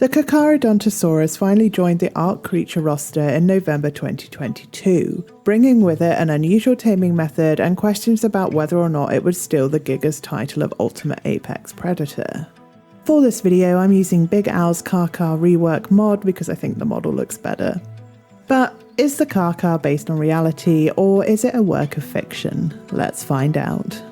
The Carcharodontosaurus finally joined the ARK creature roster in November 2022, bringing with it an unusual taming method and questions about whether or not it would steal the Giga's title of ultimate apex predator. For this video, I'm using Big Al's Carcha rework mod because I think the model looks better. But is the Carcha based on reality, or is it a work of fiction? Let's find out.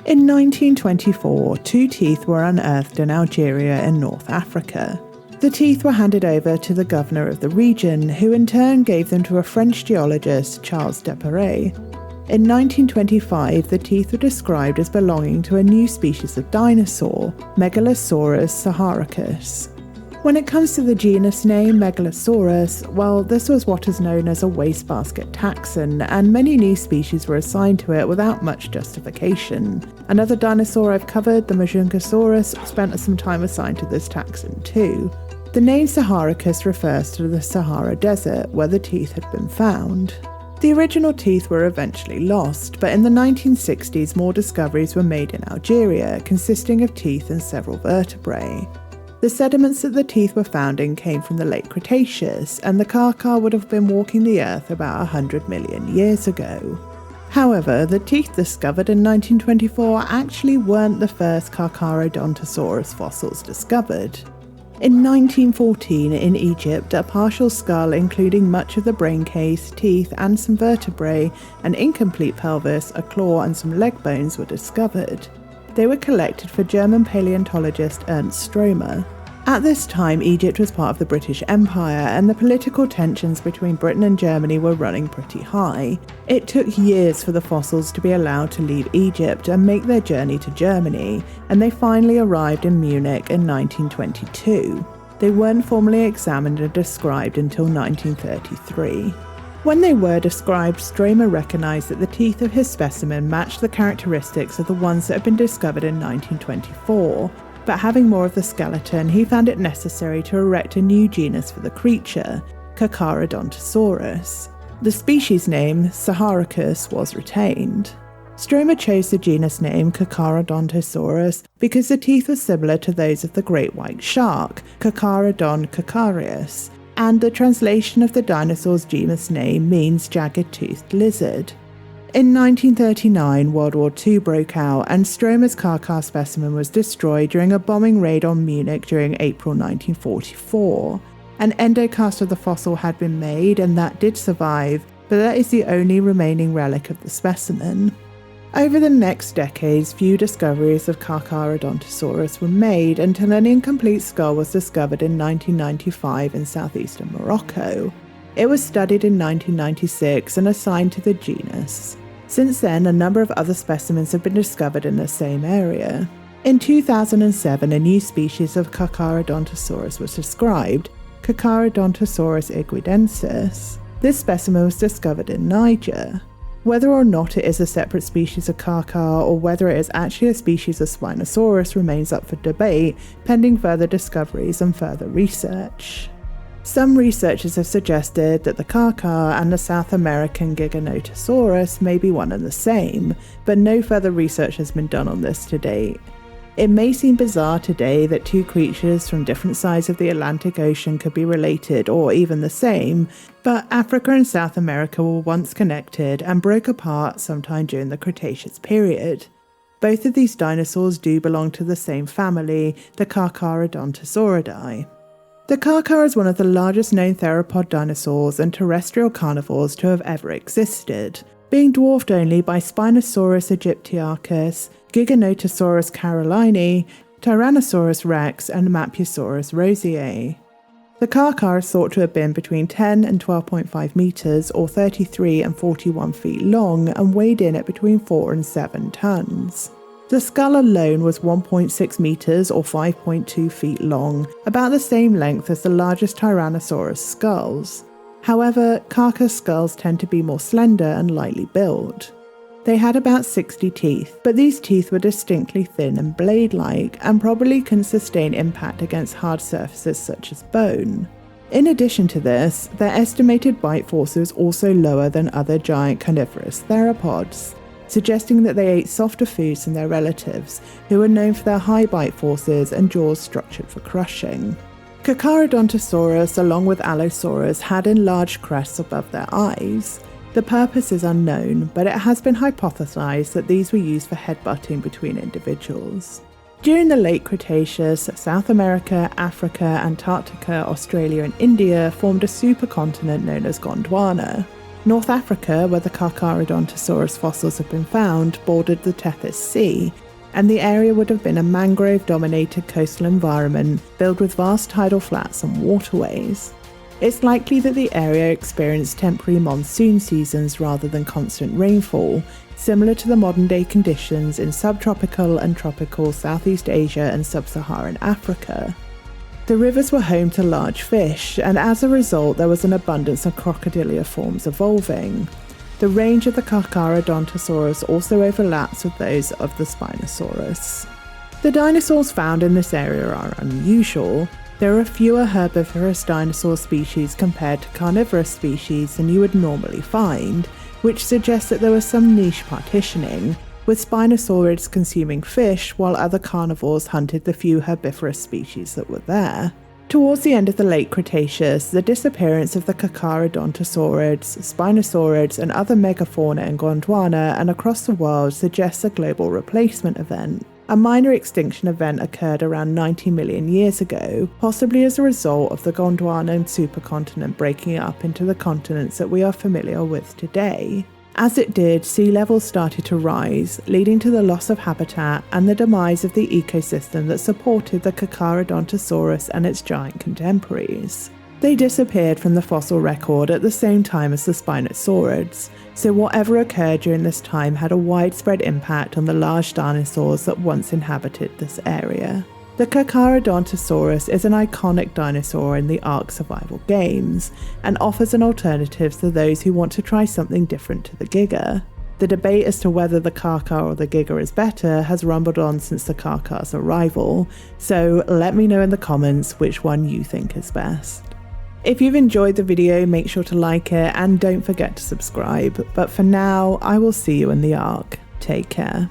In 1924, 2 teeth were unearthed in Algeria in North Africa. The teeth were handed over to the governor of the region, who in turn gave them to a French geologist, Charles Desparet. In 1925, the teeth were described as belonging to a new species of dinosaur, Megalosaurus saharicus. When it comes to the genus name Megalosaurus, well, this was what is known as a wastebasket taxon, and many new species were assigned to it without much justification. Another dinosaur I've covered, the Majungasaurus, spent some time assigned to this taxon too. The name Saharicus refers to the Sahara Desert, where the teeth had been found. The original teeth were eventually lost, but in the 1960s more discoveries were made in Algeria, consisting of teeth and several vertebrae. The sediments that the teeth were found in came from the late Cretaceous, and the Carcha would have been walking the earth about 100 million years ago. However, the teeth discovered in 1924 actually weren't the first Carcharodontosaurus fossils discovered. In 1914, in Egypt, a partial skull including much of the brain case, teeth and some vertebrae, an incomplete pelvis, a claw and some leg bones were discovered. They were collected for German paleontologist Ernst Stromer. At this time, Egypt was part of the British Empire, and the political tensions between Britain and Germany were running pretty high. It took years for the fossils to be allowed to leave Egypt and make their journey to Germany, and they finally arrived in Munich in 1922. They weren't formally examined and described until 1933. When they were described, Stromer recognised that the teeth of his specimen matched the characteristics of the ones that had been discovered in 1924, but having more of the skeleton, he found it necessary to erect a new genus for the creature, Carcharodontosaurus. The species name, Saharicus, was retained. Stromer chose the genus name Carcharodontosaurus because the teeth were similar to those of the great white shark, Carcharodon, and the translation of the dinosaur's genus name means jagged-toothed lizard. In 1939, World War II broke out, and Stromer's Carcha specimen was destroyed during a bombing raid on Munich during April 1944. An endocast of the fossil had been made, and that did survive, but that is the only remaining relic of the specimen. Over the next decades, few discoveries of Carcharodontosaurus were made until an incomplete skull was discovered in 1995 in southeastern Morocco. It was studied in 1996 and assigned to the genus. Since then, a number of other specimens have been discovered in the same area. In 2007, a new species of Carcharodontosaurus was described, Carcharodontosaurus iguidensis. This specimen was discovered in Niger. Whether or not it is a separate species of Carcha or whether it is actually a species of Spinosaurus remains up for debate, pending further discoveries and further research. Some researchers have suggested that the Carcha and the South American Giganotosaurus may be one and the same, but no further research has been done on this to date. It may seem bizarre today that 2 creatures from different sides of the Atlantic Ocean could be related or even the same, but Africa and South America were once connected and broke apart sometime during the Cretaceous period. Both of these dinosaurs do belong to the same family, the Carcharodontosauridae. The Carcha is one of the largest known theropod dinosaurs and terrestrial carnivores to have ever existed, being dwarfed only by Spinosaurus aegyptiacus, Giganotosaurus carolini, Tyrannosaurus rex, and Mapiosaurus rosier. The Carcha is thought to have been between 10 and 12.5 metres or 33 and 41 feet long and weighed in at between 4 and 7 tons. The skull alone was 1.6 metres or 5.2 feet long, about the same length as the largest Tyrannosaurus skulls. However, Carcha skulls tend to be more slender and lightly built. They had about 60 teeth, but these teeth were distinctly thin and blade-like and probably couldn't sustain impact against hard surfaces such as bone. In addition to this, their estimated bite force was also lower than other giant carnivorous theropods, suggesting that they ate softer foods than their relatives, who were known for their high bite forces and jaws structured for crushing. Carcharodontosaurus, along with Allosaurus, had enlarged crests above their eyes. The purpose is unknown, but it has been hypothesized that these were used for headbutting between individuals. During the late Cretaceous, South America, Africa, Antarctica, Australia and India formed a supercontinent known as Gondwana. North Africa, where the Carcharodontosaurus fossils have been found, bordered the Tethys Sea, and the area would have been a mangrove-dominated coastal environment filled with vast tidal flats and waterways. It's likely that the area experienced temporary monsoon seasons rather than constant rainfall, similar to the modern-day conditions in subtropical and tropical Southeast Asia and sub-Saharan Africa. The rivers were home to large fish, and as a result there was an abundance of crocodilian forms evolving. The range of the Carcharodontosaurus also overlaps with those of the Spinosaurus. The dinosaurs found in this area are unusual. There are fewer herbivorous dinosaur species compared to carnivorous species than you would normally find, which suggests that there was some niche partitioning, with Spinosaurids consuming fish while other carnivores hunted the few herbivorous species that were there. Towards the end of the late Cretaceous, the disappearance of the Carcharodontosaurids, Spinosaurids and other megafauna in Gondwana and across the world suggests a global replacement event. A minor extinction event occurred around 90 million years ago, possibly as a result of the Gondwanan supercontinent breaking up into the continents that we are familiar with today. As it did, sea levels started to rise, leading to the loss of habitat and the demise of the ecosystem that supported the Carcharodontosaurus and its giant contemporaries. They disappeared from the fossil record at the same time as the Spinosaurids, so whatever occurred during this time had a widespread impact on the large dinosaurs that once inhabited this area. The Carcharodontosaurus is an iconic dinosaur in the ARK survival games, and offers an alternative to those who want to try something different to the Giga. The debate as to whether the Carcha or the Giga is better has rumbled on since the Carcha's arrival, so let me know in the comments which one you think is best. If you've enjoyed the video, make sure to like it and don't forget to subscribe, but for now, I will see you in the ARK. Take care.